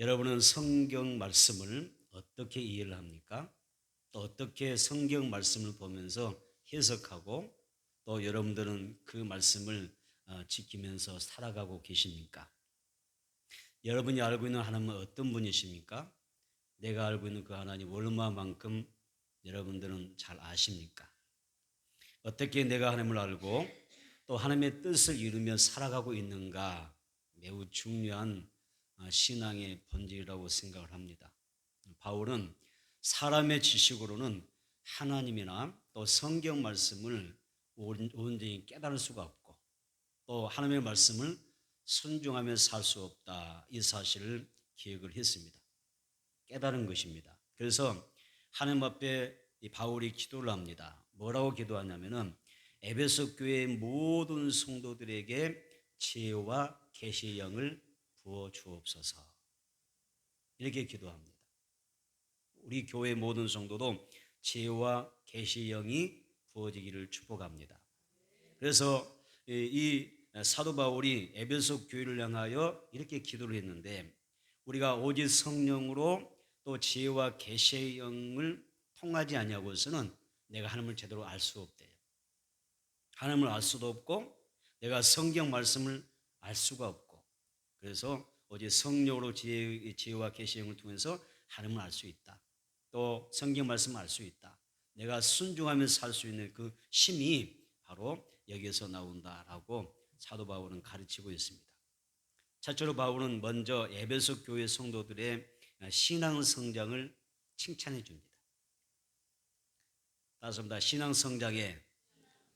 여러분은 성경 말씀을 어떻게 이해를 합니까? 또 어떻게 성경 말씀을 보면서 해석하고 또 여러분들은 그 말씀을 지키면서 살아가고 계십니까? 여러분이 알고 있는 하나님은 어떤 분이십니까? 내가 알고 있는 그 하나님 얼마만큼 여러분들은 잘 아십니까? 어떻게 내가 하나님을 알고 또 하나님의 뜻을 이루며 살아가고 있는가 매우 중요한 신앙의 본질이라고 생각을 합니다. 바울은 사람의 지식으로는 하나님이나 또 성경 말씀을 온전히 깨달을 수가 없고 또 하나님의 말씀을 순종하며 살 수 없다. 이 사실을 기억을 했습니다. 깨달은 것입니다. 그래서 하나님 앞에 이 바울이 기도를 합니다. 뭐라고 기도하냐면은 에베소 교회의 모든 성도들에게 지혜와 계시의 영을 부어 주옵소서. 이렇게 기도합니다. 우리 교회 모든 성도도 지혜와 계시의 영이 부어지기를 축복합니다. 그래서 이 사도 바울이 에베소 교회를 향하여 이렇게 기도를 했는데 우리가 오직 성령으로 또 지혜와 계시의 영을 통하지 아니하고서는 내가 하나님을 제대로 알 수 없대요. 하나님을 알 수도 없고 내가 성경 말씀을 알 수가 없고 그래서 오직 성령으로 지혜와 계시의 영을 통해서 하나님을 알 수 있다. 또 성경 말씀을 알 수 있다. 내가 순종하면서 살 수 있는 그 힘이 바로 여기에서 나온다라고 사도 바울은 가르치고 있습니다. 첫째로 바울은 먼저 에베소 교회 성도들의 신앙 성장을 칭찬해 줍니다. 따라서 신앙 성장에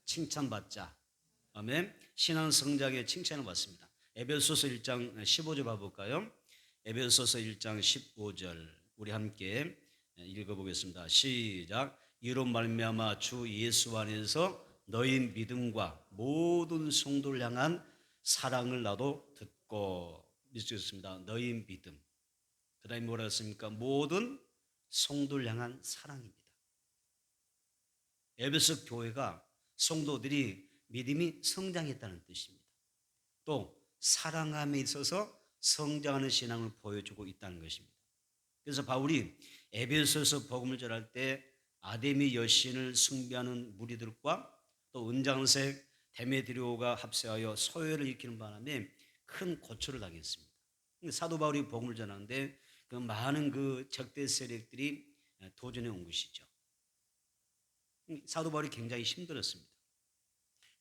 칭찬받자. 아멘. 신앙 성장에 칭찬을 받습니다. 에베소서 1장 15절 봐볼까요? 에베소서 1장 15절 우리 함께 읽어보겠습니다. 시작. 이로 말미암아 주 예수 안에서 너희 믿음과 모든 성도를 향한 사랑을 나도 듣고 믿습니다. 너희 믿음. 그 다음에 뭐라 했습니까? 모든 성도를 향한 사랑입니다. 에베소 교회가 성도들이 믿음이 성장했다는 뜻입니다. 또 사랑함에 있어서 성장하는 신앙을 보여주고 있다는 것입니다. 그래서 바울이 에베소에서 복음을 전할 때 아데미 여신을 숭배하는 무리들과 또 은장색 데메드리오가 합세하여 소요를 일으키는 바람에 큰 고초를 당했습니다. 사도 바울이 복음을 전하는데 그 많은 그 적대 세력들이 도전해 온 것이죠. 사도 바울이 굉장히 힘들었습니다.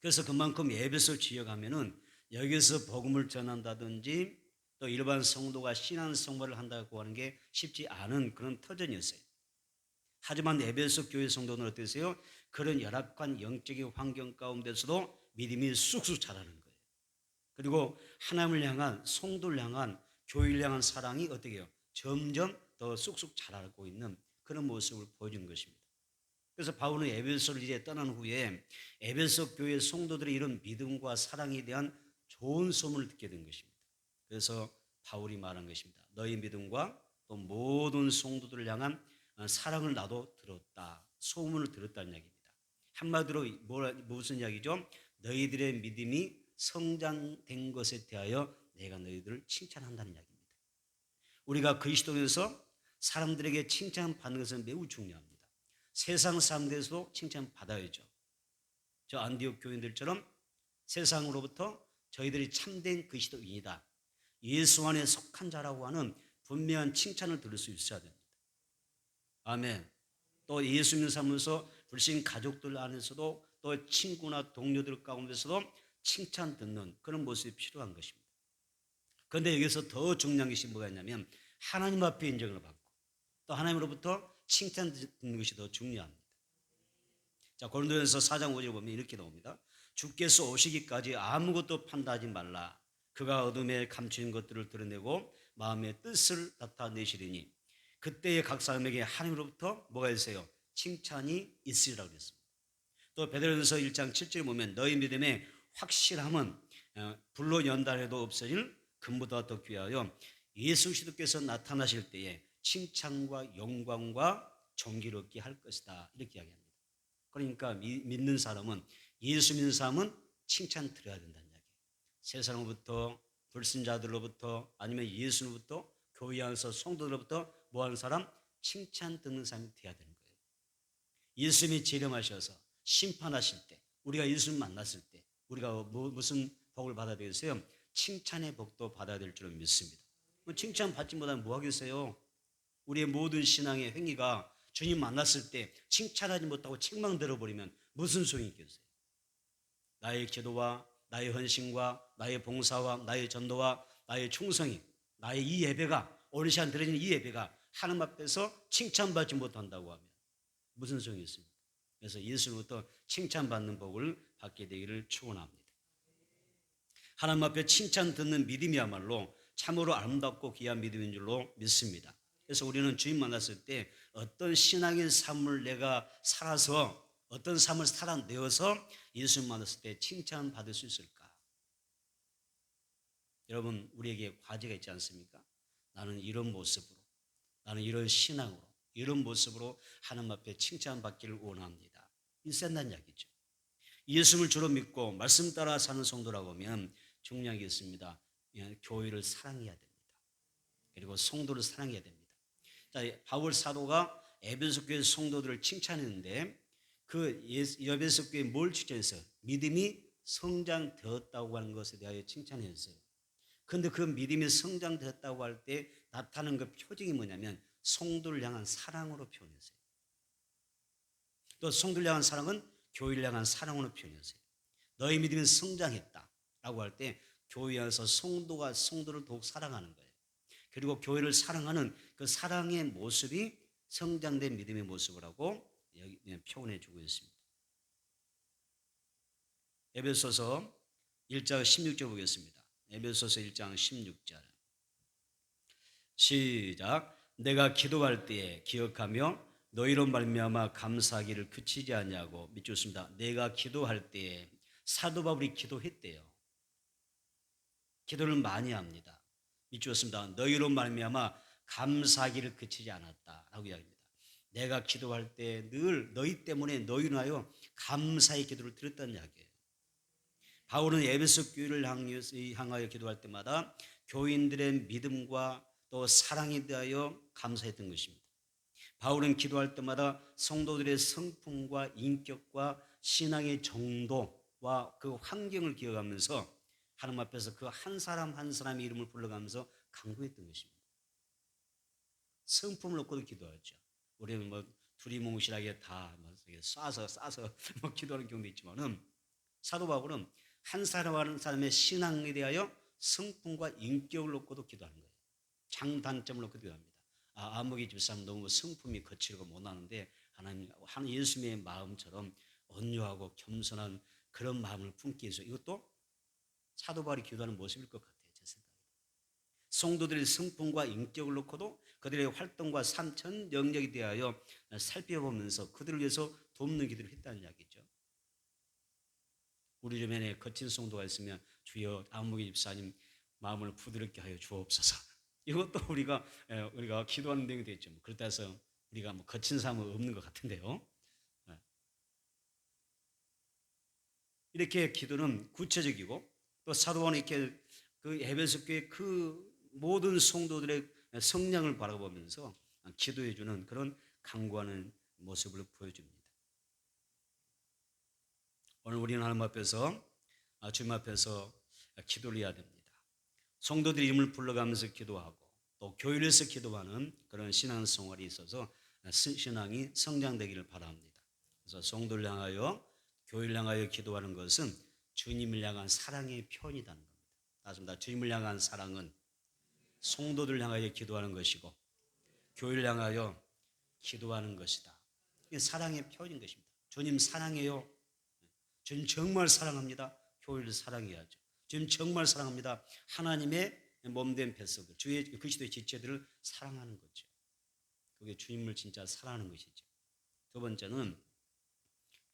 그래서 그만큼 에베소 지역 가면은 여기서 복음을 전한다든지 또 일반 성도가 신앙 생활을 한다고 하는 게 쉽지 않은 그런 터전이었어요. 하지만 에베소 교회 성도는 어떠세요? 그런 열악한 영적인 환경 가운데서도 믿음이 쑥쑥 자라는 거예요. 그리고 하나님을 향한 성도를 향한 교회를 향한 사랑이 어떻게 해요? 점점 더 쑥쑥 자라고 있는 그런 모습을 보여주는 것입니다. 그래서 바울은 에베소를 이제 떠난 후에 에베소 교회 성도들의 이런 믿음과 사랑에 대한 좋은 소문을 듣게 된 것입니다. 그래서 바울이 말한 것입니다. 너희 믿음과 또 모든 성도들을 향한 사랑을 나도 들었다. 소문을 들었다는 이야기입니다. 한마디로 무슨 이야기죠? 너희들의 믿음이 성장된 것에 대하여 내가 너희들을 칭찬한다는 이야기입니다. 우리가 그리스도에서 사람들에게 칭찬받는 것은 매우 중요합니다. 세상 사람들에서도 칭찬받아야죠. 저 안디옥 교인들처럼 세상으로부터 저희들이 참된 그리스도인이다. 예수 안에 속한 자라고 하는 분명한 칭찬을 들을 수 있어야 됩니다. 아멘. 또 예수 믿는 삶에서 불신 가족들 안에서도 또 친구나 동료들 가운데서도 칭찬 듣는 그런 모습이 필요한 것입니다. 그런데 여기서 더 중요한 것이 뭐가 있냐면 하나님 앞에 인정을 받고 또 하나님으로부터 칭찬 듣는 것이 더 중요합니다. 자, 고린도전서 4장 5절에 보면 이렇게 나옵니다. 주께서 오시기까지 아무것도 판단하지 말라. 그가 어둠에 감추인 것들을 드러내고 마음의 뜻을 나타내시리니 그때의 각 사람에게 하나님으로부터 뭐가 있어요? 칭찬이 있으리라고 그랬습니다. 또 베드로전서 1장 7절에 보면 너희 믿음의 확실함은 불로 연단해도 없어질 금보다 더 귀하여 예수 그리스도께서 나타나실 때에 칭찬과 영광과 존귀롭게 할 것이다. 이렇게 이야기합니다. 그러니까 믿는 사람은 예수 믿는 사람은 칭찬 들어야 된다는 이야기예요. 세상으로부터 불신자들로부터 아니면 예수로부터 교회 안에서 성도들로부터 뭐 하는 사람? 칭찬 듣는 사람이 돼야 되는 거예요. 예수님이 재림하셔서 심판하실 때, 우리가 예수님 만났을 때 우리가 무슨 복을 받아야 되겠어요? 칭찬의 복도 받아야 될 줄 믿습니다. 칭찬 받지 못하면 뭐 하겠어요? 우리의 모든 신앙의 행위가 주님 만났을 때 칭찬하지 못하고 책망 들어버리면 무슨 소용이 있겠어요? 나의 기도와 나의 헌신과 나의 봉사와 나의 전도와 나의 충성이, 나의 이 예배가, 오늘 시간 드려지는 이 예배가 하나님 앞에서 칭찬받지 못한다고 하면 무슨 소용이 있습니까? 그래서 예수로부터 칭찬받는 복을 받게 되기를 축원합니다. 하나님 앞에 칭찬 듣는 믿음이야말로 참으로 아름답고 귀한 믿음인 줄로 믿습니다. 그래서 우리는 주님 만났을 때 어떤 신앙의 삶을 내가 살아서, 어떤 삶을 살아내어서 예수님 만났을 때 칭찬받을 수 있을까? 여러분, 우리에게 과제가 있지 않습니까? 나는 이런 모습으로, 나는 이런 신앙으로, 이런 모습으로 하나님 앞에 칭찬받기를 원합니다. 있었단 이야기죠. 예수를 주로 믿고 말씀 따라 사는 성도라고 하면 중요한 게 있습니다. 교회를 사랑해야 됩니다. 그리고 성도를 사랑해야 됩니다. 자, 바울 사도가 에베소 교회 성도들을 칭찬했는데 그 에베소 교회에 뭘 칭찬했어요? 믿음이 성장되었다고 하는 것에 대하여 칭찬했어요. 그런데 그 믿음이 성장되었다고 할 때 나타나는 그 표징이 뭐냐면 성도를 향한 사랑으로 표현했어요. 또 성도를 향한 사랑은 교회를 향한 사랑으로 표현했어요. 너희 믿음이 성장했다라고 할 때 교회 안에서 성도가 성도를 더욱 사랑하는 거예요. 그리고 교회를 사랑하는 그 사랑의 모습이 성장된 믿음의 모습이라고 표현해 주고 있습니다. 에베소서 1장 16절 보겠습니다. 에베소서 1장 16절 시작. 내가 기도할 때에 기억하며 너희로 말미암아 감사하기를 그치지 않냐고 믿습니다. 내가 기도할 때에 사도 바울이 기도했대요. 기도를 많이 합니다. 믿습니다. 너희로 말미암아 감사하기를 그치지 않았다라고 이야기합니다. 내가 기도할 때 늘 너희 때문에 너희로 하여 감사의 기도를 드렸다는 이야기예요. 바울은 에베소 교회를 향하여 기도할 때마다 교인들의 믿음과 또 사랑에 대하여 감사했던 것입니다. 바울은 기도할 때마다 성도들의 성품과 인격과 신앙의 정도와 그 환경을 기억하면서 하나님 앞에서 그 한 사람 한 사람의 이름을 불러가면서 간구했던 것입니다. 성품을 놓고도 기도하죠. 우리는 뭐 두리뭉실하게 다 쏴서 기도하는 경우도 있지만은 사도 바울은 한 사람 한 사람의 신앙에 대하여 성품과 인격을 놓고도 기도하는 거예요. 장단점을 놓고 기도합니다. 아무개 집사람 너무 성품이 거칠고 못나는데 하나님 예수님의 마음처럼 온유하고 겸손한 그런 마음을 품기 위해서 이것도 사도 바울이 기도하는 모습일 것 같아요. 제 생각에. 성도들의 성품과 인격을 놓고도 그들의 활동과 삶 전 영역에 대하여 살펴보면서 그들을 위해서 돕는 기도를 했다는 이야기죠. 우리 주변에 거친 성도가 있으면 주여 아무개 집사님 마음을 부드럽게 하여 주옵소서. 이것도 우리가 기도하는 내용이 되겠죠. 그렇다 해서 우리가 뭐 거친 사람은 없는 것 같은데요. 이렇게 기도는 구체적이고 또 사도 바울은 이렇게 그 에베소 교회 그 모든 성도들의 성량을 바라보면서 기도해 주는 그런 간구하는 모습을 보여줍니다. 오늘 우리는 하나님 앞에서 주님 앞에서 기도를 해야 됩니다. 성도들 이름을 불러가면서 기도하고 또 교회에서 기도하는 그런 신앙생활이 있어서 신앙이 성장되기를 바랍니다. 그래서 성도를 향하여 교회를 향하여 기도하는 것은 주님을 향한 사랑의 표현이라는 겁니다. 맞습니다. 주님을 향한 사랑은 성도들 향하여 기도하는 것이고 교회를 향하여 기도하는 것이다. 이게 사랑의 표현인 것입니다. 주님 사랑해요. 주님 정말 사랑합니다. 교회를 사랑해야죠. 주님 정말 사랑합니다. 하나님의 몸된 뱃속들, 주의 그리스도의 지체들을 사랑하는 거죠. 그게 주님을 진짜 사랑하는 것이죠. 두 번째는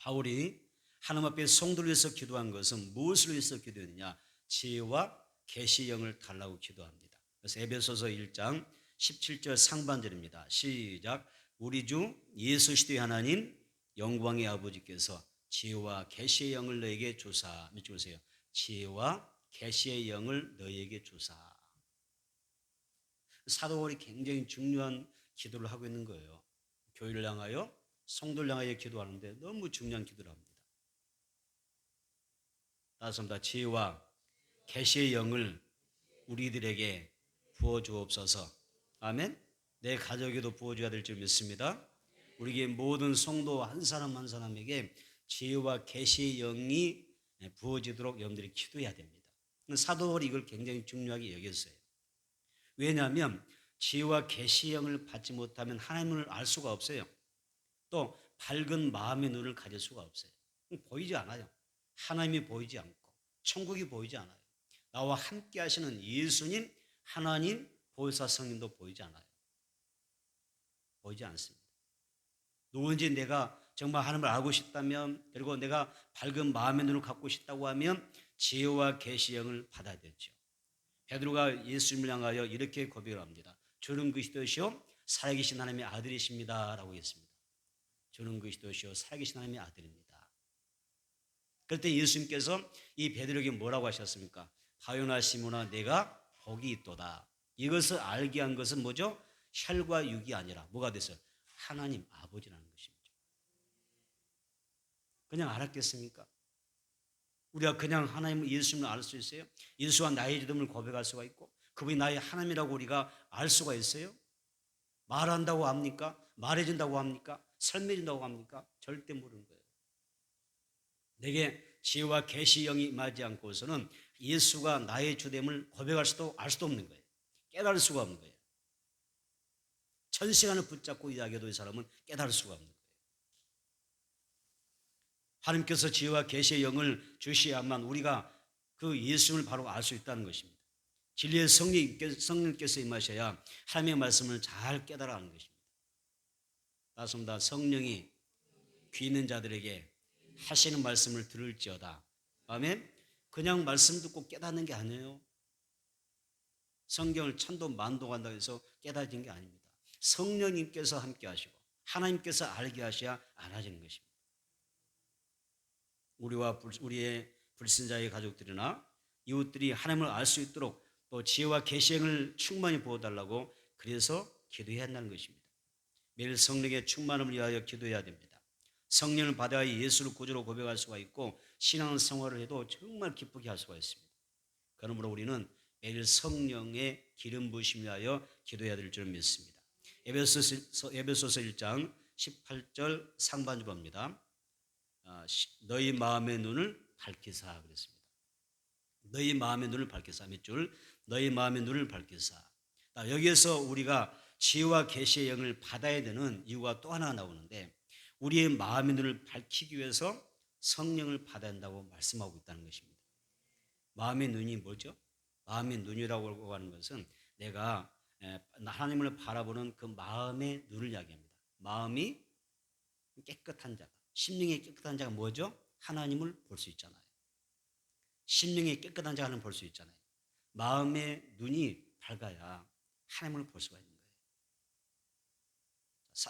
바울이 하나님 앞에 성도를 위해서 기도한 것은 무엇을 위해서 기도했느냐? 지혜와 계시의 영을 달라고 기도합니다. 그래서 에베소서 1장 17절 상반절입니다. 시작. 우리 주 예수 그리스도의 하나님 영광의 아버지께서 지혜와 계시의 영을 너에게 주사. 밑줄 보세요. 지혜와 계시의 영을 너에게 주사. 사도 바울이 굉장히 중요한 기도를 하고 있는 거예요. 교회를 향하여, 성도를 향하여 기도하는데 너무 중요한 기도를 합니다. 따뜻합니다. 지혜와 계시의 영을 우리들에게 부어 주옵소서. 아멘. 내 가족에도 부어 줘야 될 줄 믿습니다. 우리에게 모든 성도 한 사람 한 사람에게 지혜와 계시의 영이 부어지도록 여러분들이 기도해야 됩니다. 사도 바울이 이걸 굉장히 중요하게 여겼어요. 왜냐하면 지혜와 계시의 영을 받지 못하면 하나님을 알 수가 없어요. 또 밝은 마음의 눈을 가질 수가 없어요. 보이지 않아요. 하나님이 보이지 않고 천국이 보이지 않아요. 나와 함께 하시는 예수님, 하나님, 보혜사 성령도 보이지 않아요. 보이지 않습니다. 누군지 내가 정말 하나님을 알고 싶다면, 그리고 내가 밝은 마음의 눈을 갖고 싶다고 하면 지혜와 계시의 영을 받아야 되죠. 베드로가 예수님을 향하여 이렇게 고백을 합니다. 주는 그리스도시요 살아계신 하나님의 아들이십니다 라고 했습니다. 주는 그리스도시요 살아계신 하나님의 아들입니다. 그럴 때 예수님께서 이 베드로에게 뭐라고 하셨습니까? 바요나 시몬아 내가 복이 있도다. 이것을 알게 한 것은 뭐죠? 혈과 육이 아니라 뭐가 됐어요? 하나님 아버지라는 것입니다. 그냥 알았겠습니까? 우리가 그냥 하나님 예수님을 알 수 있어요? 예수와 나의 이름을 고백할 수가 있고 그분이 나의 하나님이라고 우리가 알 수가 있어요? 말한다고 합니까? 말해준다고 합니까? 설명해준다고 합니까? 절대 모르는 거예요. 내게 지혜와 계시의 영이 임하지 않고서는 예수가 나의 주됨을 고백할 수도 알 수도 없는 거예요. 깨달을 수가 없는 거예요. 천 시간을 붙잡고 이야기해도 이 사람은 깨달을 수가 없는 거예요. 하나님께서 지혜와 계시의 영을 주셔야만 우리가 그 예수님을 바로 알 수 있다는 것입니다. 진리의 성령께서 임하셔야 하나님의 말씀을 잘 깨달아가는 것입니다. 따라서 성령이 귀 있는 자들에게 하시는 말씀을 들을지어다. 아멘. 그냥 말씀 듣고 깨닫는 게 아니에요. 성경을 천도 만도 한다고 해서 깨닫는 게 아닙니다. 성령님께서 함께 하시고 하나님께서 알게 하셔야 알아지는 것입니다. 우리와 우리의 불신자의 가족들이나 이웃들이 하나님을 알 수 있도록 또 지혜와 계시를 충만히 부어달라고 그래서 기도해야 한다는 것입니다. 매일 성령의 충만함을 위하여 기도해야 됩니다. 성령을 받아야 예수를 구주로 고백할 수가 있고 신앙생활을 해도 정말 기쁘게 할 수가 있습니다. 그러므로 우리는 매일 성령의 기름 부으심을 위하여 기도해야 될 줄 믿습니다. 에베소서 1장 18절 상반절 봅니다. 너희 마음의 눈을 밝히사 그랬습니다. 너희 마음의 눈을 밝히사 몇 줄? 너희 마음의 눈을 밝히사. 여기에서 우리가 지혜와 계시의 영을 받아야 되는 이유가 또 하나 나오는데 우리의 마음의 눈을 밝히기 위해서 성령을 받아야 한다고 말씀하고 있다는 것입니다. 마음의 눈이 뭐죠? 마음의 눈이라고 하는 것은 내가 하나님을 바라보는 그 마음의 눈을 이야기합니다. 마음이 깨끗한 자가, 심령이 깨끗한 자가 뭐죠? 하나님을 볼 수 있잖아요. 심령이 깨끗한 자는 볼 수 있잖아요. 마음의 눈이 밝아야 하나님을 볼 수가 있는 거예요.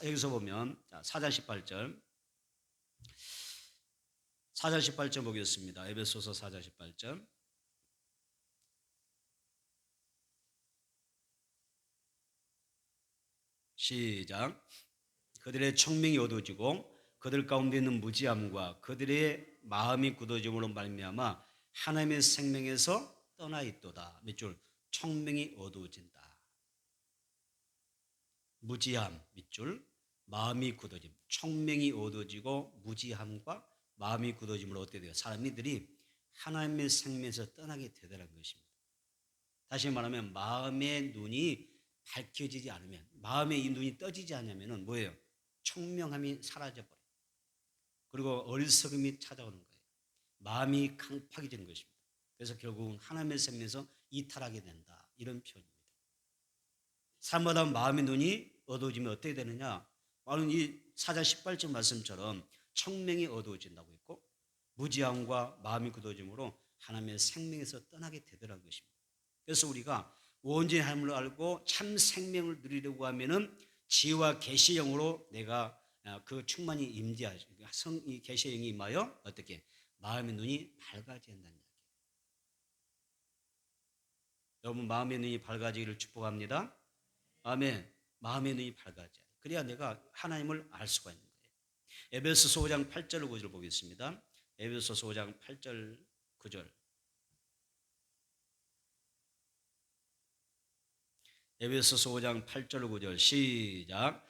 여기서 보면 4장 18절 4장 18절 보겠습니다. 에베소서 4장 18절 시작. 그들의 청명이 어두워지고 그들 가운데 있는 무지함과 그들의 마음이 굳어짐으로 말미암아 하나님의 생명에서 떠나 있도다. 몇 줄? 청명이 어두워진다. 무지함 밑줄, 마음이 굳어짐. 청명이 어두워지고 무지함과 마음이 굳어짐으로 어떻게 돼요? 사람들이 하나님의 생명에서 떠나게 되더라는 것입니다. 다시 말하면 마음의 눈이 밝혀지지 않으면, 마음의 이 눈이 떠지지 않으면 뭐예요? 청명함이 사라져버려요. 그리고 어리석음이 찾아오는 거예요. 마음이 강팍해지는 것입니다. 그래서 결국은 하나님의 생명에서 이탈하게 된다. 이런 표현입니다. 사람마다 마음의 눈이 어두워지면 어떻게 되느냐? 바로 이 4장 18절 말씀처럼 청명이 어두워진다고 했고 무지함과 마음이 굳어짐으로 하나님의 생명에서 떠나게 되더라는 것입니다. 그래서 우리가 온전히 하나님을 알고 참 생명을 누리려고 하면은 지혜와 계시의 영으로 내가 그 충만히 임재하시, 이 계시의 영이 임하여 어떻게 마음의 눈이 밝아져야 한다는 이야기예요. 여러분 마음의 눈이 밝아지기를 축복합니다. 아멘. 마음의 눈이 밝아져야 돼. 그래야 내가 하나님을 알 수가 있는 거예요. 에베소서 5장 8절 9절 보겠습니다. 에베소서 5장 8절 9절. 에베소서 5장 8절 9절 시작.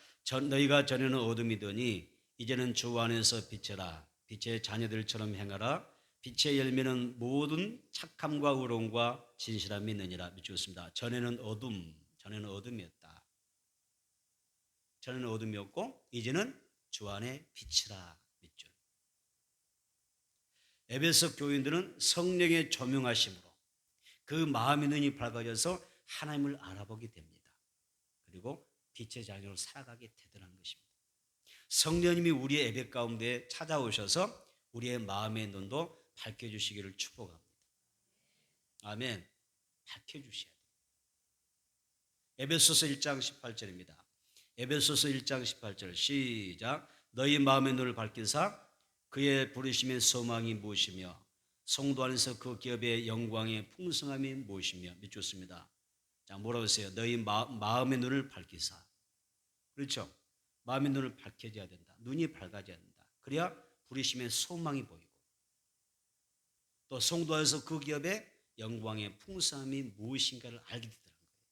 너희가 전에는 어둠이더니 이제는 주 안에서 빛이라. 빛의 자녀들처럼 행하라. 빛의 열매는 모든 착함과 의로움과 진실함이 있느니라. 미치겠습니다. 전에는 어둠이었다. 전에는 어둠이었고 이제는 주 안에 빛이라. 믿죠. 에베소 교인들은 성령의 조명하심으로 그 마음의 눈이 밝아져서 하나님을 알아보게 됩니다. 그리고 빛의 자녀로 살아가게 되더라는 것입니다. 성령님이 우리의 예배 가운데 찾아오셔서 우리의 마음의 눈도 밝혀주시기를 축복합니다. 아멘. 밝혀주셔야 돼요. 에베소서 1장 18절입니다. 에베소서 1장 18절 시작. 너희 마음의 눈을 밝히사 그의 부르심의 소망이 무엇이며 성도 안에서 그 기업의 영광의 풍성함이 무엇이며. 믿겠습니다. 자, 뭐라고 했어요? 너희 마음의 눈을 밝히사. 그렇죠? 마음의 눈을 밝혀져야 된다. 눈이 밝아져야 된다. 그래야 부르심의 소망이 보이고 또 성도 안에서 그 기업의 영광의 풍성함이 무엇인가를 알게 되더라는 거예요.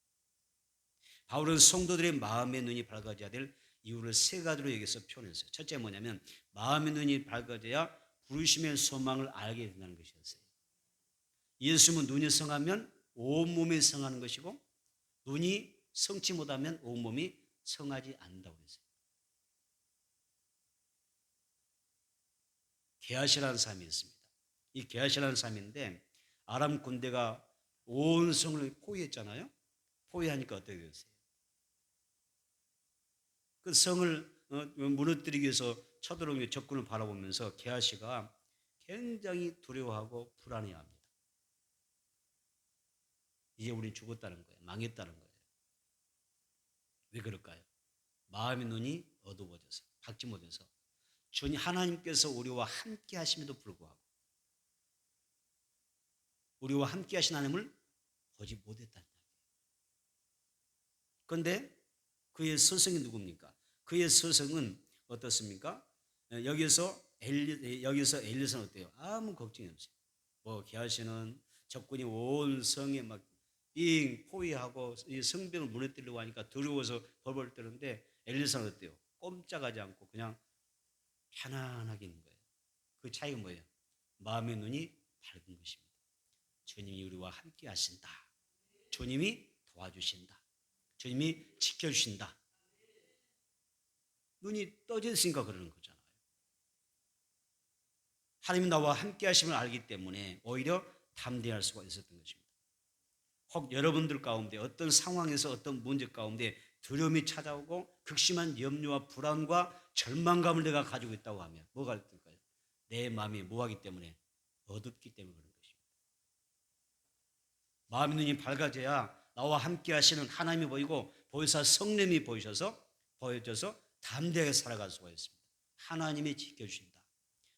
바울은 성도들의 마음의 눈이 밝아져야 될 이유를 세 가지로 여기서 표현했어요. 첫째 뭐냐면 마음의 눈이 밝아져야 부르심의 소망을 알게 된다는 것이었어요. 예수님은 눈이 성하면 온몸이 성하는 것이고 눈이 성치 못하면 온몸이 성하지 않는다고 했어요. 게하시라는 사람이 있습니다. 이 게하시라는 사람인데 아람 군대가 온 성을 포위했잖아요. 포위하니까 어떻게 됐어요? 그 성을 무너뜨리기 위해서 쳐들어오는 적군을 바라보면서 게하시가 굉장히 두려워하고 불안해합니다. 이제 우린 죽었다는 거예요. 망했다는 거예요. 왜 그럴까요? 마음의 눈이 어두워져서 밝지 못해서 주님 하나님께서 우리와 함께 하심에도 불구하고 우리와 함께 하신 하나님을 보지 못했다는 거예요. 그런데 그의 스승이 누굽니까? 그의 스승은 어떻습니까? 여기서 엘리사는 어때요? 아무 걱정이 없어요. 뭐 게하시는 적군이 온 성에 막 포위하고 이 성벽을 무너뜨리려고 하니까 두려워서 벌벌 떠는데 엘리사는 어때요? 꼼짝하지 않고 그냥 편안하게 있는 거예요. 그 차이가 뭐예요? 마음의 눈이 밝은 것입니다. 주님이 우리와 함께 하신다. 주님이 도와주신다. 주님이 지켜주신다. 눈이 떠져 있으니까 그러는 거잖아요. 하나님이 나와 함께 하심을 알기 때문에 오히려 담대할 수가 있었던 것입니다. 혹 여러분들 가운데 어떤 상황에서 어떤 문제 가운데 두려움이 찾아오고 극심한 염려와 불안과 절망감을 내가 가지고 있다고 하면 뭐가 될까요? 내 마음이 뭐하기 때문에? 어둡기 때문에 그런 것입니다. 마음의 눈이 밝아져야 나와 함께 하시는 하나님이 보이고 보혜사 성령이 보여져서 담대하게 살아갈 수가 있습니다. 하나님이 지켜주신다.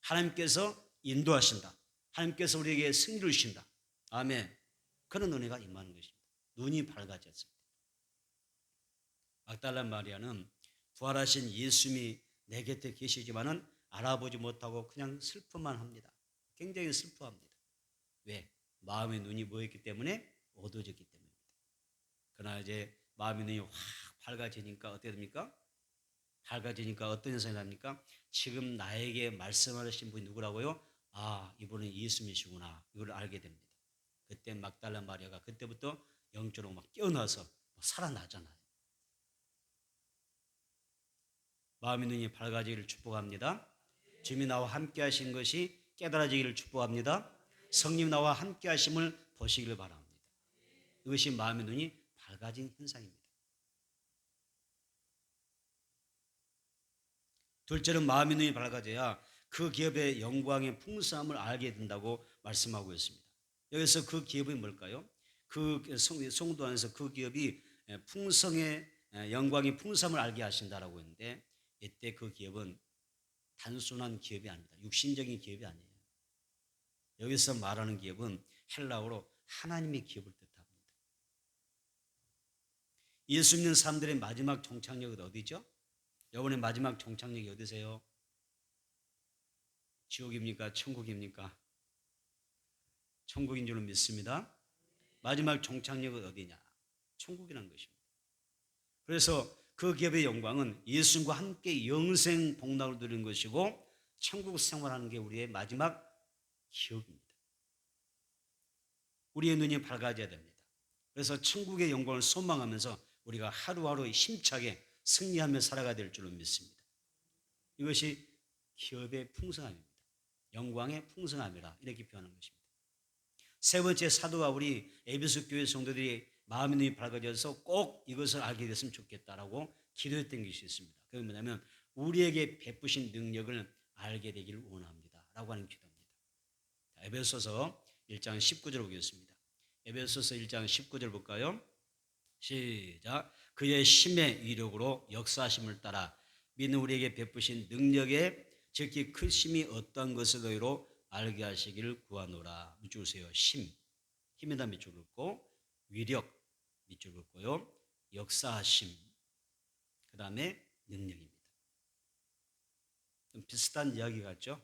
하나님께서 인도하신다. 하나님께서 우리에게 승리를 주신다. 아멘. 그런 은혜가 임하는 것입니다. 눈이 밝아졌습니다. 막달라 마리아는 부활하신 예수님이 내 곁에 계시지만은 알아보지 못하고 그냥 슬픔만 합니다. 굉장히 슬퍼합니다. 왜? 마음의 눈이 뭐였기 때문에? 어두워졌기 때문입니다. 그러나 이제 마음의 눈이 확 밝아지니까 어떻게 됩니까? 밝아지니까 어떤 현상이 납니까? 지금 나에게 말씀하신 분이 누구라고요? 아, 이분은 예수님이시구나. 이걸 알게 됩니다. 그때 막달라 마리아가 그때부터 영적으로 막 깨어나서 살아나잖아요. 마음의 눈이 밝아지기를 축복합니다. 주님이 나와 함께 하신 것이 깨달아지기를 축복합니다. 성령 나와 함께 하심을 보시기를 바랍니다. 이것이 마음의 눈이 밝아진 현상입니다. 둘째로 마음의 눈이 밝아져야 그 기업의 영광의 풍성함을 알게 된다고 말씀하고 있습니다. 여기서 그 기업이 뭘까요? 그 성도 안에서 그 기업이 풍성의 영광의 풍성함을 알게 하신다라고 했는데 이때 그 기업은 단순한 기업이 아닙니다. 육신적인 기업이 아니에요. 여기서 말하는 기업은 헬라어로 하나님의 기업을 뜻합니다. 예수 믿는 사람들의 마지막 종착역은 어디죠? 여러분의 마지막 종착역이 어디세요? 지옥입니까? 천국입니까? 천국인 줄 믿습니다. 마지막 종착역은 어디냐? 천국이라는 것입니다. 그래서 그 기업의 영광은 예수님과 함께 영생 복락을 누리는 것이고 천국 생활하는 게 우리의 마지막 기업입니다. 우리의 눈이 밝아져야 됩니다. 그래서 천국의 영광을 소망하면서 우리가 하루하루 힘차게 승리하며 살아가야 될 줄로 믿습니다. 이것이 기업의 풍성함입니다. 영광의 풍성함이라 이렇게 표현하는 것입니다. 세 번째, 사도 바울이 에베소 교회 성도들이 마음의 눈이 밝아져서 꼭 이것을 알게 됐으면 좋겠다라고 기도했던 것이 있습니다. 그게 뭐냐면 우리에게 베푸신 능력을 알게 되기를 원합니다 라고 하는 기도입니다. 에베소서 1장 19절 보겠습니다. 에베소서 1장 19절 볼까요? 시작. 그의 심의 위력으로 역사하심을 따라 믿는 우리에게 베푸신 능력의 즉히 크심이 어떠한 것을 너희로 알게 하시기를 구하노라. 밑줄 그으세요. 힘에다 밑줄 긋고 위력 밑줄 긋고요. 역사하심 그 다음에 능력입니다. 좀 비슷한 이야기 같죠?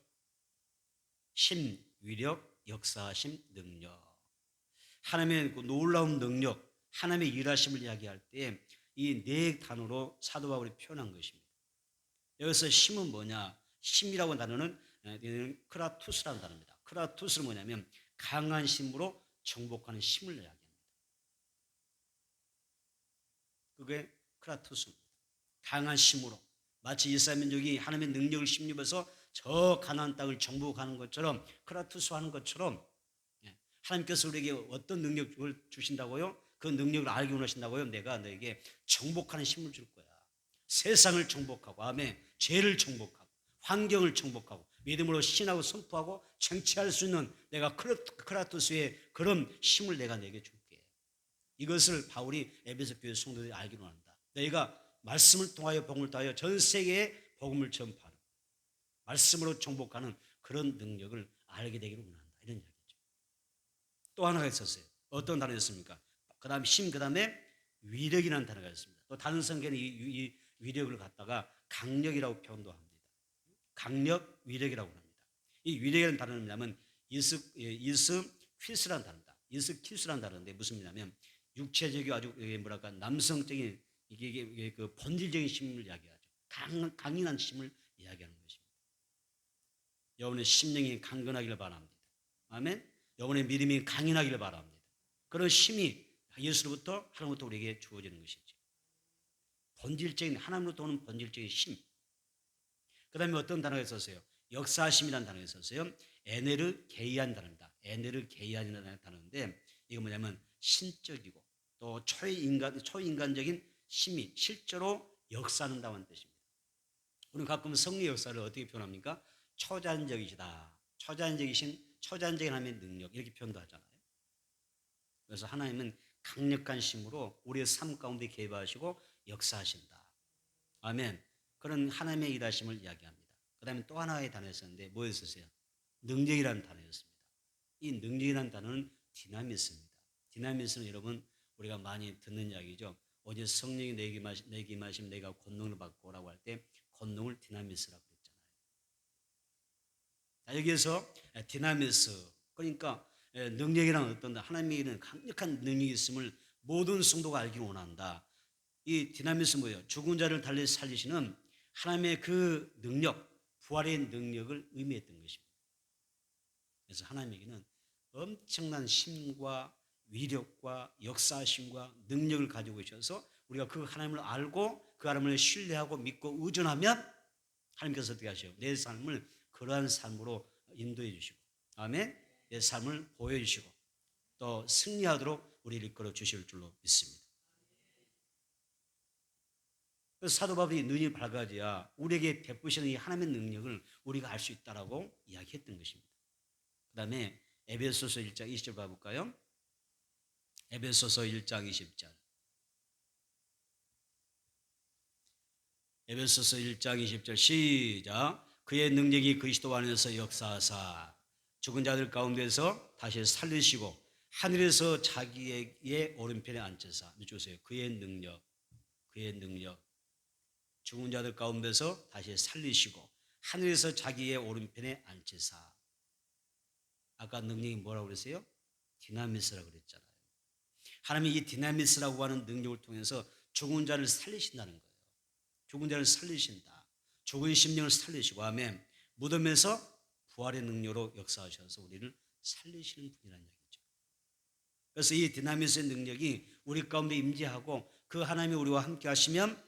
심, 위력, 역사하심, 능력. 하나님의 그 놀라운 능력, 하나님의 일하심을 이야기할 때 이 네 단어로 사도 바울이 표현한 것입니다. 여기서 힘은 뭐냐? 힘이라고 하는 단어는 크라투스라는 단어입니다. 크라투스는 뭐냐면 강한 힘으로 정복하는 힘을 이야기합니다. 그게 크라투스입니다. 강한 힘으로 마치 이스라엘 민족이 하나님의 능력을 힘입어서 저 가나안 땅을 정복하는 것처럼 크라투스 하는 것처럼 하나님께서 우리에게 어떤 능력을 주신다고요? 그 능력을 알게 원하신다고요? 내가 너에게 정복하는 힘을 줄 거야. 세상을 정복하고 아멘. 죄를 정복하고 환경을 정복하고 믿음으로 신하고 선포하고 쟁취할 수 있는 내가 크라토스의 그런 힘을 내가 내게 줄게. 이것을 바울이 에베소 교회 성도들이 알기로 합니다. 너희가 말씀을 통하여 복음을 통하여 전 세계에 복음을 전파하는 말씀으로 정복하는 그런 능력을 알게 되기를 원한다. 이런 이야기죠. 또 하나가 있었어요. 어떤 단어였습니까? 그 다음에 힘, 그 다음에 위력이라는 단어가 있습니다. 또 다른 성경은 이 위력을 갖다가 강력이라고 표현도 합니다. 강력, 위력이라고 합니다. 이 위력이라는 단어는 뭐냐면 이스퀴스라는 단어입니다. 이스퀴스라는 단어인데 무슨 의미냐면 육체적이고 아주 뭐랄까 남성적인 이게 그 본질적인 힘을 이야기하죠. 강인한 힘을 이야기하는 것입니다. 여러분의 심령이 강건하기를 바랍니다. 아멘. 여러분의 믿음이 강인하기를 바랍니다. 그런 힘이 예수로부터 하나님부터 우리에게 주어지는 것이죠. 본질적인 하나님으로부터 오는 본질적인 힘. 그 다음에 어떤 단어가 있었어요? 역사심이라는 단어가 있었어요. 에네르게이안 단어입니다. 에네르게이안이라는 단어인데 이거 뭐냐면 신적이고 또 초인간적인 힘이 실제로 역사한다는 뜻입니다. 우리는 가끔 성리 역사를 어떻게 표현합니까? 초자연적이시다. 초자연적인 하나님의 능력 이렇게 표현도 하잖아요. 그래서 하나님은 강력한 힘으로 우리의 삶 가운데 개입하시고 역사하신다. 아멘. 그런 하나님의 일하심을 이야기합니다. 그 다음에 또 하나의 단어였었는데 뭐였었어요? 능력이라는 단어였습니다. 이 능력이라는 단어는 디나미스입니다. 디나미스는 여러분 우리가 많이 듣는 이야기죠. 어제 성령이 내게 임하시면 내가 권능을 받고 라고 할 때 권능을 디나미스라고 했잖아요. 여기에서 디나미스 그러니까 능력이란 어떤 하나님의 이런 강력한 능력이 있음을 모든 성도가 알기 원한다. 이 디나미스 뭐예요? 죽은 자를 달리 살리시는 하나님의 그 능력, 부활의 능력을 의미했던 것입니다. 그래서 하나님에게는 엄청난 힘과 위력과 역사심과 능력을 가지고 계셔서 우리가 그 하나님을 알고 그 하나님을 신뢰하고 믿고 의존하면 하나님께서 어떻게 하셔요? 내 삶을 그러한 삶으로 인도해 주시고 아멘. 내 삶을 보여주시고 또 승리하도록 우리를 이끌어 주실 줄로 믿습니다. 그래서 사도 바울이 눈이 밝아져야 우리에게 베푸시는 이 하나님의 능력을 우리가 알 수 있다라고 이야기했던 것입니다. 그 다음에 에베소서 1장 20절 봐볼까요? 에베소서 1장 20절. 에베소서 1장 20절 시작. 그의 능력이 그리스도 안에서 역사하사 죽은 자들 가운데서 다시 살리시고 하늘에서 자기의 오른편에 앉으사. 주세요. 그의 능력. 그의 능력, 죽은 자들 가운데서 다시 살리시고 하늘에서 자기의 오른편에 앉히사. 아까 능력이 뭐라고 그랬어요? 디나미스라고 그랬잖아요. 하나님이 이 디나미스라고 하는 능력을 통해서 죽은 자를 살리신다는 거예요. 죽은 자를 살리신다. 죽은 심령을 살리시고, 아멘. 무덤에서 부활의 능력으로 역사하셔서 우리를 살리시는 분이라는 얘기죠. 그래서 이 디나미스의 능력이 우리 가운데 임재하고 그 하나님이 우리와 함께 하시면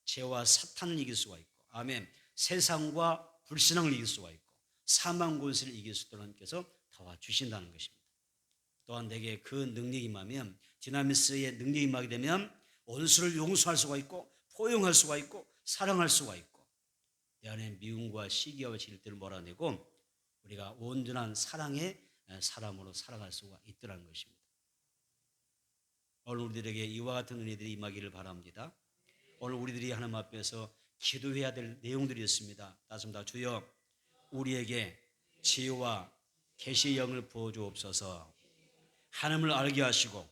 죄와 사탄을 이길 수가 있고, 아멘. 세상과 불신앙을 이길 수가 있고 사망 권세를 이길 수 있도록 하나님께서 도와주신다는 것입니다. 또한 내게 그 능력이 임하면, 디나미스의 능력이 임하게 되면 원수를 용서할 수가 있고 포용할 수가 있고 사랑할 수가 있고 내 안에 미움과 시기와 질투를 몰아내고 우리가 온전한 사랑의 사람으로 살아갈 수가 있더라는 것입니다. 오늘 우리들에게 이와 같은 은혜들이 임하기를 바랍니다. 오늘 우리들이 하나님 앞에서 기도해야 될 내용들이 있습니다. 따뜻합니다. 주여, 우리에게 지혜와 계시의 영을 부어주옵소서. 하나님을 알게 하시고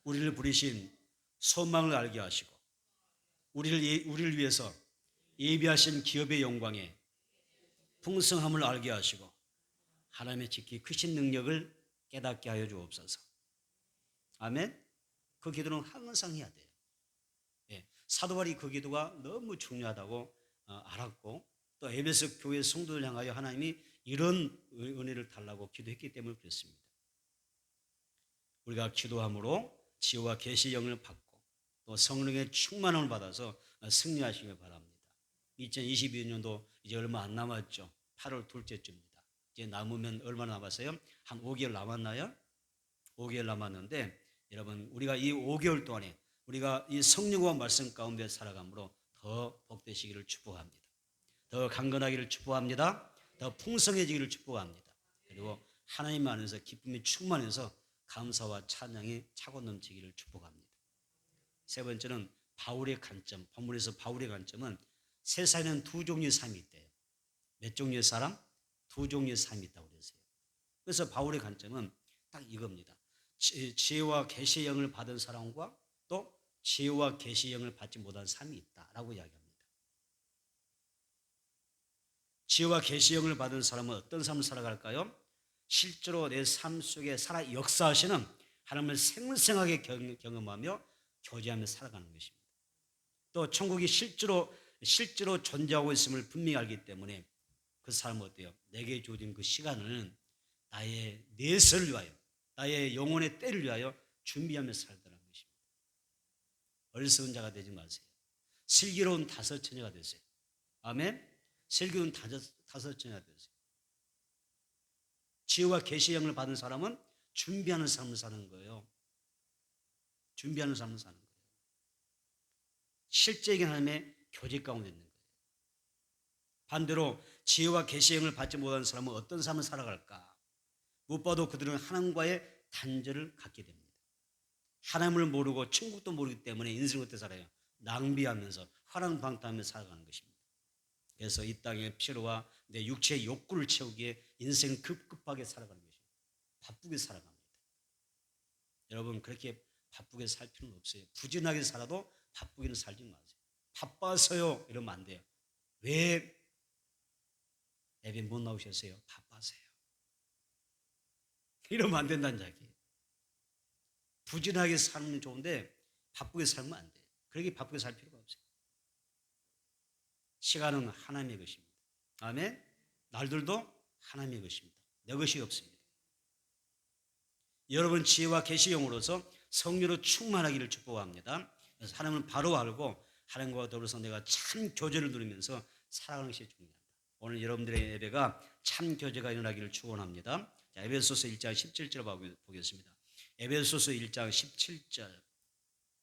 우리를 부리신 소망을 알게 하시고 우리를 위해서 예비하신 기업의 영광에 풍성함을 알게 하시고 하나님의 지키 크신 능력을 깨닫게 하여 주옵소서. 아멘. 그 기도는 항상 해야 돼요. 예, 사도 바울이 그 기도가 너무 중요하다고 알았고 또 에베소 교회 성도들 향하여 하나님이 이런 은혜를 달라고 기도했기 때문에 그렇습니다. 우리가 기도함으로 지혜와 계시의 영을 받고 또 성령의 충만함을 받아서 승리하시길 바랍니다. 2022년도 이제 얼마 안 남았죠. 8월 둘째주입니다. 이제 남으면 얼마나 남았어요? 한 5개월 남았나요? 5개월 남았는데 여러분, 우리가 이 5개월 동안에 우리가 이 성령과 말씀 가운데 살아감으로 더 복되시기를 축복합니다. 더 강건하기를 축복합니다. 더 풍성해지기를 축복합니다. 그리고 하나님 안에서 기쁨이 충만해서 감사와 찬양이 차고 넘치기를 축복합니다. 세 번째는 바울의 관점, 본문에서 바울의 관점은 세상에는 두 종류의 삶이 있대요. 몇 종류의 사람? 두 종류의 삶이 있다고 그랬어요. 그래서 바울의 관점은 딱 이겁니다. 지혜와 계시의 영을 받은 사람과 또 지혜와 계시의 영을 받지 못한 삶이 있다라고 이야기합니다. 지혜와 계시의 영을 받은 사람은 어떤 삶을 살아갈까요? 실제로 내 삶 속에 살아 역사하시는 하나님을 생생하게 경험하며 교제하며 살아가는 것입니다. 또 천국이 실제로 존재하고 있음을 분명히 알기 때문에 그 사람은 어때요? 내게 주어진 그 시간을 나의 내세를 위하여 나의 영혼의 때를 위하여 준비하며 살더라는 것입니다. 어리석은 자가 되지 마세요. 슬기로운 다섯 처녀가 되세요. 아멘. 슬기로운 다섯 처녀가 되세요. 지혜와 계시의 영을 받은 사람은 준비하는 삶을 사는 거예요. 준비하는 삶을 사는 거예요. 실제적인 하나님의 교제 가운데 있는 거예요. 반대로 지혜와 계시의 영을 받지 못한 사람은 어떤 삶을 살아갈까? 무엇보다도 그들은 하나님과의 단절을 갖게 됩니다. 하나님을 모르고 천국도 모르기 때문에 인생을 어떻게 살아요? 낭비하면서 화랑방탕하며 살아가는 것입니다. 그래서 이 땅의 피로와 내 육체의 욕구를 채우기에 인생을 급급하게 살아가는 것입니다. 바쁘게 살아갑니다. 여러분, 그렇게 바쁘게 살 필요는 없어요. 부진하게 살아도 바쁘게는 살지 마세요. 바빠서요 이러면 안 돼요. 왜 예배 못 나오셨어요? 바빠서요. 이러면 안 된다는 이야기예요. 부진하게 살면 좋은데 바쁘게 살면 안 돼요. 그렇게 바쁘게 살 필요가 없어요. 시간은 하나님의 것입니다. 아멘. 날들도 하나님의 것입니다. 내 것이 없습니다. 여러분 지혜와 계시의 영으로서 성령으로 충만하기를 축복합니다. 그래서 하나님을 바로 알고 하나님과 더불어서 내가 참 교제를 누리면서 살아가는 것이 중요합니다. 오늘 여러분들의 예배가 참 교제가 일어나기를 축원합니다. 에베소서 1장 17절 보겠습니다. 에베소서 1장 17절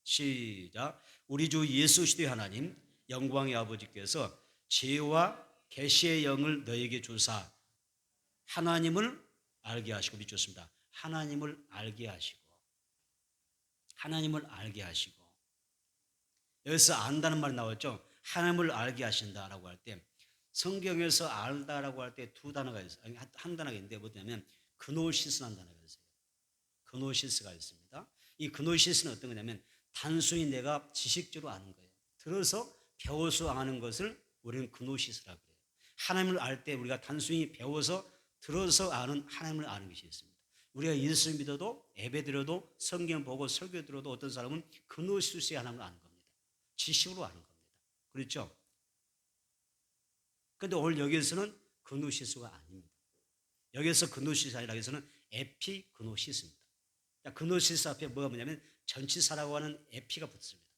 시작. 우리 주 예수 그리스도의 하나님 영광의 아버지께서 지혜와 계시의 영을 너에게 주사 하나님을 알게 하시고 믿겠습니다. 하나님을 알게 하시고 하나님을 알게 하시고 여기서 안다는 말이 나왔죠. 하나님을 알게 하신다라고 할 때 성경에서 알다라고 할 때 두 단어가 있어요. 한 단어가 있는데 뭐냐면 그노시스라는 단어가 있어요. 그노시스가 있습니다. 이 그노시스는 어떤 거냐면 단순히 내가 지식적으로 아는 거예요. 들어서 배워서 아는 것을 우리는 그노시스라고 그래요. 하나님을 알 때 우리가 단순히 배워서 들어서 아는 하나님을 아는 것이 있습니다. 우리가 예수 믿어도 예배드려도 성경 보고 설교 들어도 어떤 사람은 그노시스의 하나님을 아는 겁니다. 지식으로 아는 겁니다. 그렇죠? 그런데 오늘 여기에서는 그노시스가 아닙니다. 여기에서 그노시스 아니라 여기서는 에피그노시스입니다. 그노시스 앞에 뭐가 뭐냐면 전치사라고 하는 에피가 붙습니다.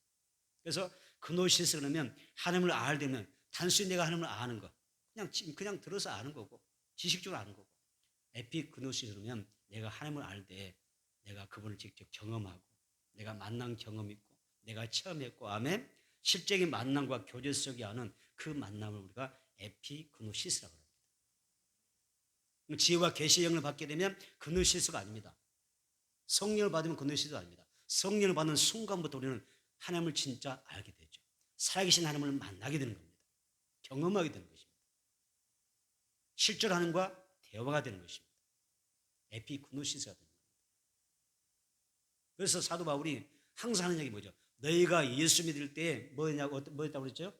그래서 그노시스 그러면 하나님을 알되면 단순히 내가 하나님을 아는 거 그냥 들어서 아는 거고 지식적으로 아는 거고 에피그노시스 그러면 내가 하나님을 알 때 내가 그분을 직접 경험하고 내가 만난 경험이 있고 내가 체험했고 아멘 실제적인 만남과 교제 속에 하는 그 만남을 우리가 에피그노시스라고 합니다. 지혜와 계시의 영을 받게 되면 그노시스가 아닙니다. 성령을 받으면 그노시스가 아닙니다. 성령을 받는 순간부터 우리는 하나님을 진짜 알게 되죠. 살아계신 하나님을 만나게 되는 겁니다. 경험하게 되는 것입니다. 실제로 하나님과 대화가 되는 것입니다. 에피그노시스가 되는 겁니다. 그래서 사도 바울이 항상 하는 얘기 뭐죠? 너희가 예수 믿을 때 뭐였다고 그랬죠?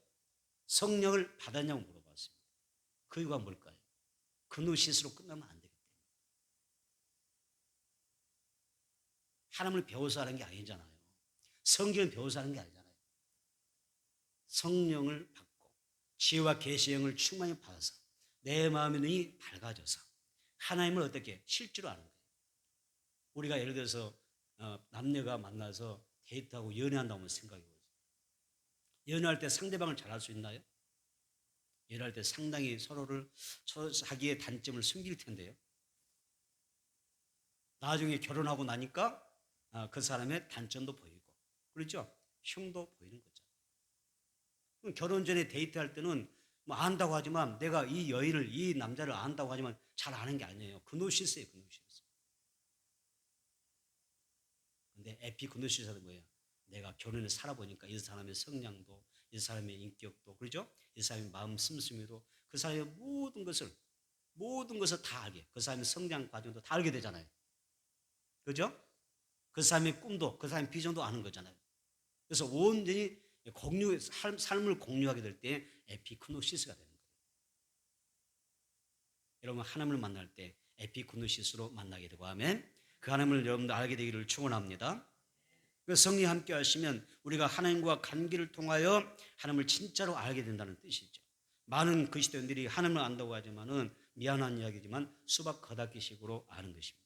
성령을 받았냐고 물어봤습니다. 그 이유가 뭘까요? 그노시스로 끝나면 안 되기 때문에. 하나님을 배워서 하는 게 아니잖아요. 성경을 배워서 하는 게 아니잖아요. 성령을 받고 지혜와 계시의 영을 충만히 받아서 내 마음의 눈이 밝아져서 하나님을 어떻게 실제로 아는 거예요. 우리가 예를 들어서 남녀가 만나서 데이트하고 연애한다고 생각해 보세요. 연애할 때 상대방을 잘 알 수 있나요? 연애할 때 상당히 서로를 자기의 단점을 숨길 텐데요. 나중에 결혼하고 나니까 그 사람의 단점도 보이고 그렇죠? 흉도 보이는 거죠. 결혼 전에 데이트할 때는 뭐 안다고 하지만 내가 이 여인을 이 남자를 안다고 하지만 잘 아는 게 아니에요. 그노시스예요. 그노시스. 근데 에피그노시스는 뭐예요? 내가 결혼을 살아보니까 이 사람의 성량도 이 사람의 인격도 그렇죠? 이 사람의 마음 씀씀이도 그 사람의 모든 것을 다 알게 그 사람의 성장 과정도 다 알게 되잖아요. 그렇죠? 그 사람의 꿈도 그 사람의 비전도 아는 거잖아요. 그래서 온전히 삶을 공유하게 될 때 에피그노시스가 되는 거예요. 여러분 하나님을 만날 때 에피그노시스로 만나게 되고 아멘. 그 하나님을 여러분들 알게 되기를 축원합니다. 그 성령 함께 하시면 우리가 하나님과 관계를 통하여 하나님을 진짜로 알게 된다는 뜻이죠. 많은 그리스도인들이 하나님을 안다고 하지만은 미안한 이야기지만 수박 겉핥기식으로 아는 것입니다.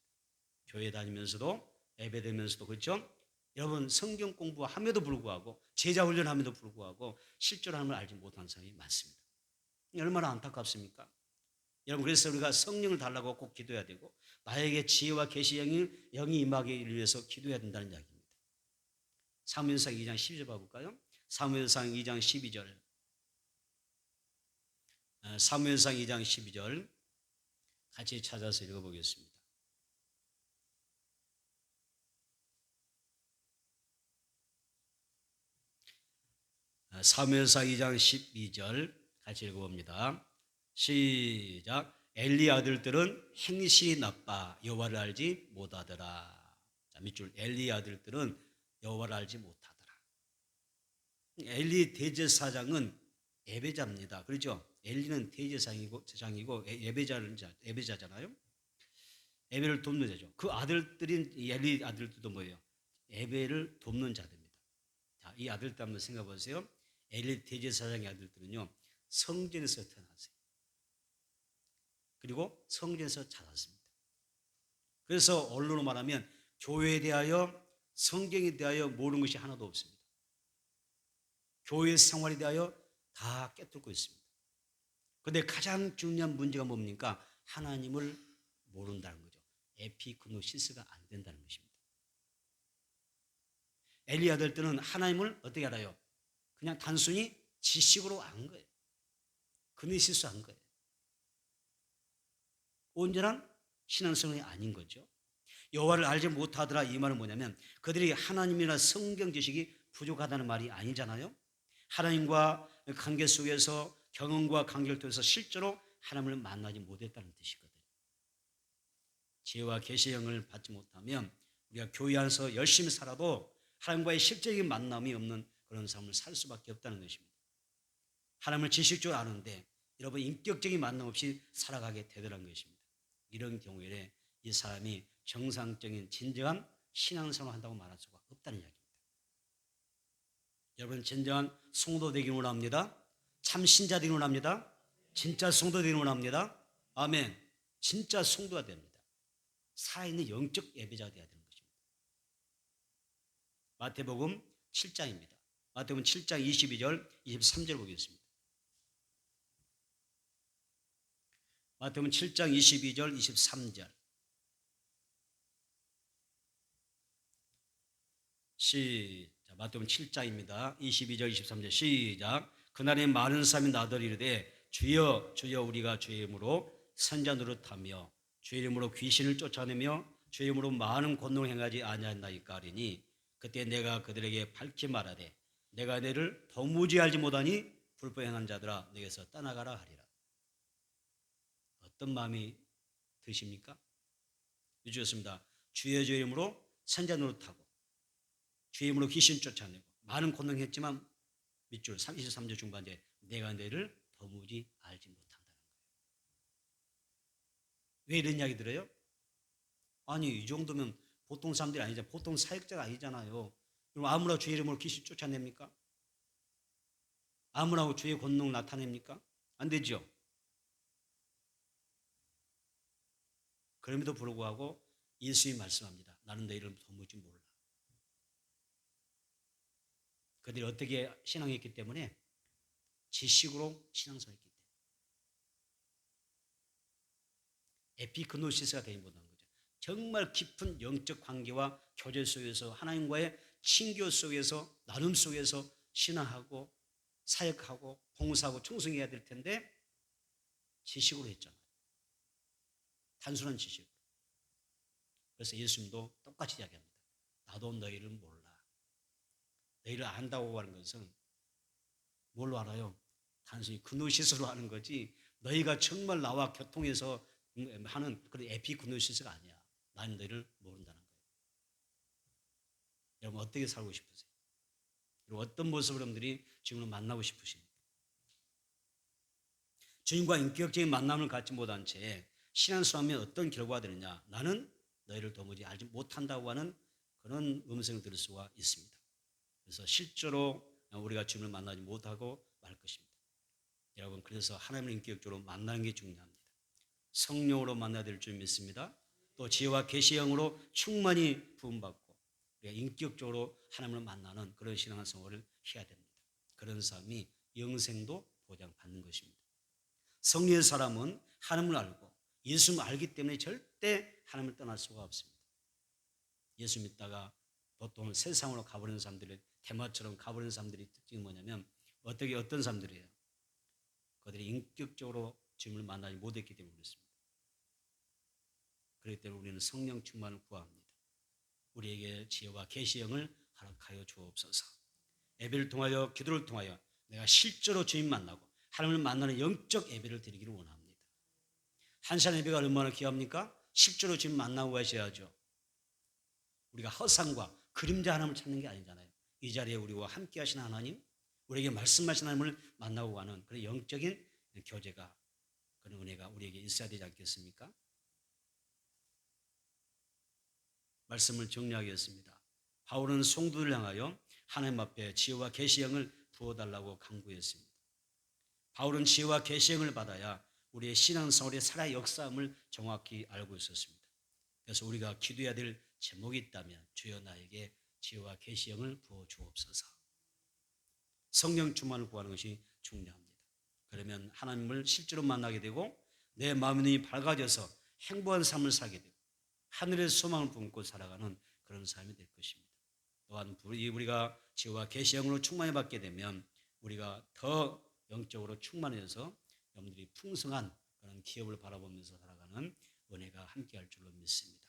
교회 다니면서도 예배되면서도 그렇죠? 여러분 성경 공부함에도 불구하고 제자 훈련함에도 불구하고 실제로 하나님을 알지 못하는 사람이 많습니다. 얼마나 안타깝습니까? 여러분 그래서 우리가 성령을 달라고 꼭 기도해야 되고 나에게 지혜와 계시의 영이 임하기 위해서 기도해야 된다는 이야기입니다. 사무엘상 2장 12절 봐볼까요? 사무엘상 2장 12절 사무엘상 2장 12절 같이 찾아서 읽어보겠습니다. 사무엘상 2장 12절 같이 읽어봅니다. 시작. 엘리 아들들은 행실이 나빠 여호와를 알지 못하더라. 자, 밑줄 엘리 아들들은 여호와를 알지 못하더라. 엘리 대제사장은 예배자입니다. 그렇죠? 엘리는 대제사장이고 예배자잖아요. 예배를 돕는 자죠. 그 아들들인 엘리 아들들도 뭐예요? 예배를 돕는 자들입니다. 자, 이 아들들 한번 생각해 보세요. 엘리 대제사장의 아들들은요 성전에서 태어났어요. 그리고 성전에서 자랐습니다. 그래서 언론으로 말하면 교회에 대하여 성경에 대하여 모르는 것이 하나도 없습니다. 교회 생활에 대하여 다 깨뚫고 있습니다. 그런데 가장 중요한 문제가 뭡니까? 하나님을 모른다는 거죠. 에피그노시스가 안 된다는 것입니다. 엘리 아들들은 하나님을 어떻게 알아요? 그냥 단순히 지식으로 안 거예요. 그노시스 한 거예요. 온전한 신앙생활이 아닌 거죠. 여호와를 알지 못하더라 이 말은 뭐냐면 그들이 하나님이나 성경 지식이 부족하다는 말이 아니잖아요. 하나님과 관계 속에서 경험과 관계를 통해서 실제로 하나님을 만나지 못했다는 뜻이거든요. 지혜와 계시의 영을 받지 못하면 우리가 교회 안에서 열심히 살아도 하나님과의 실제적인 만남이 없는 그런 삶을 살 수밖에 없다는 것입니다. 하나님을 지식적으로 아는데 여러분 인격적인 만남 없이 살아가게 되더라는 것입니다. 이런 경우에 이 사람이 정상적인 진정한 신앙생활을 한다고 말할 수가 없다는 이야기입니다. 여러분 진정한 성도 되기를 원합니다. 참 신자 되기를 원합니다. 진짜 성도 되기를 원합니다. 아멘. 진짜 성도가 됩니다. 살아있는 영적 예배자가 되어야 되는 것입니다. 마태복음 7장입니다. 마태복음 7장 22절 23절 보겠습니다. 마태복음 7장 22절 23절 시작. 마태복음 7장입니다. 22절 23절 시작. 그날에 많은 사람이 나더러 이르되 주여 주여 우리가 주의 이름으로 선자 노릇하며 주의 이름으로 귀신을 쫓아내며 주의 이름으로 많은 권능을 행하지 아니하나이까 하리니 그때 내가 그들에게 밝히 말하되 내가 너를 도무지 알지 못하니 불법 행한 자들아 내게서 떠나가라 하리라. 어떤 마음이 드십니까? 주였습니다. 주의 이름으로 선자 노릇하고 주의 이름으로 귀신 쫓아내고 많은 권능했지만 밑줄 23절 중반에 내가 너를 도무지 알지 못한다는 거예요. 왜 이런 이야기 들어요? 아니 이 정도면 보통 사람들이 아니잖아요. 보통 사역자가 아니잖아요. 그럼 아무나 주의 이름으로 귀신 쫓아냅니까? 아무나 주의 권능 나타냅니까? 안 되죠. 그럼에도 불구하고 예수님이 말씀합니다. 나는 너희를 도무지 몰라. 그들이 어떻게 신앙했기 때문에 지식으로 신앙생활했기 때문에 에피그노시스가 되지 못한 거죠. 정말 깊은 영적 관계와 교제 속에서 하나님과의 친교 속에서 나눔 속에서 신앙하고 사역하고 봉사하고 충성해야 될 텐데 지식으로 했잖아요. 단순한 지식으로. 그래서 예수님도 똑같이 이야기합니다. 나도 너희를 몰라. 너희를 안다고 하는 것은 뭘로 알아요? 단순히 그노시스로 하는 거지 너희가 정말 나와 교통해서 하는 그런 에피그노시스가 아니야. 나는 너희를 모른다는 거예요. 여러분 어떻게 살고 싶으세요? 그리고 어떤 모습을 여러분들이 지금은 만나고 싶으십니까? 주님과 인격적인 만남을 갖지 못한 채 신앙생활하면 어떤 결과가 되느냐? 나는 너희를 도무지 알지 못한다고 하는 그런 음성을 들을 수가 있습니다. 그래서 실제로 우리가 주님을 만나지 못하고 말 것입니다. 여러분 그래서 하나님을 인격적으로 만나는 게 중요합니다. 성령으로 만나야 될 줄 믿습니다. 또 지혜와 계시의 영으로 충만히 부음받고 우리가 인격적으로 하나님을 만나는 그런 신앙생활을 해야 됩니다. 그런 삶이 영생도 보장받는 것입니다. 성령의 사람은 하나님을 알고 예수님을 알기 때문에 절대 하나님을 떠날 수가 없습니다. 예수 믿다가 보통 세상으로 가버리는 사람들이 대마처럼 가버리는 사람들이 특징이 뭐냐면 어떤 사람들이에요? 그들이 인격적으로 주님을 만나지 못했기 때문에 그렇습니다. 그렇기 때문에 우리는 성령 충만을 구합니다. 우리에게 지혜와 계시의 영을 허락하여 주옵소서. 예배를 통하여 기도를 통하여 내가 실제로 주님 만나고 하나님을 만나는 영적 예배를 드리기를 원합니다. 한 시간 예배가 얼마나 귀합니까? 실제로 주님 만나고 가셔야죠. 우리가 허상과 그림자 하나님을 찾는 게 아니잖아요. 이 자리에 우리와 함께 하신 하나님, 우리에게 말씀하신 하나님을 만나고 가는 그런 영적인 교제가 그런 은혜가 우리에게 있어야 되지 않겠습니까? 말씀을 정리하겠습니다. 바울은 성도를 향하여 하나님 앞에 지혜와 계시형을 부어달라고 강구했습니다. 바울은 지혜와 계시형을 받아야 우리의 신앙생활의 살아 역사함을 정확히 알고 있었습니다. 그래서 우리가 기도해야 될 제목이 있다면 주여 나에게 지혜와 계시형을 부어 주옵소서. 성령 충만을 구하는 것이 중요합니다. 그러면 하나님을 실제로 만나게 되고 내 마음의 눈이 밝아져서 행복한 삶을 살게 되고 하늘의 소망을 품고 살아가는 그런 삶이 될 것입니다. 또한 우리가 지혜와 계시형으로 충만히 받게 되면 우리가 더 영적으로 충만해져서 여러분들이 풍성한 그런 기업을 바라보면서 살아가는 은혜가 함께할 줄로 믿습니다.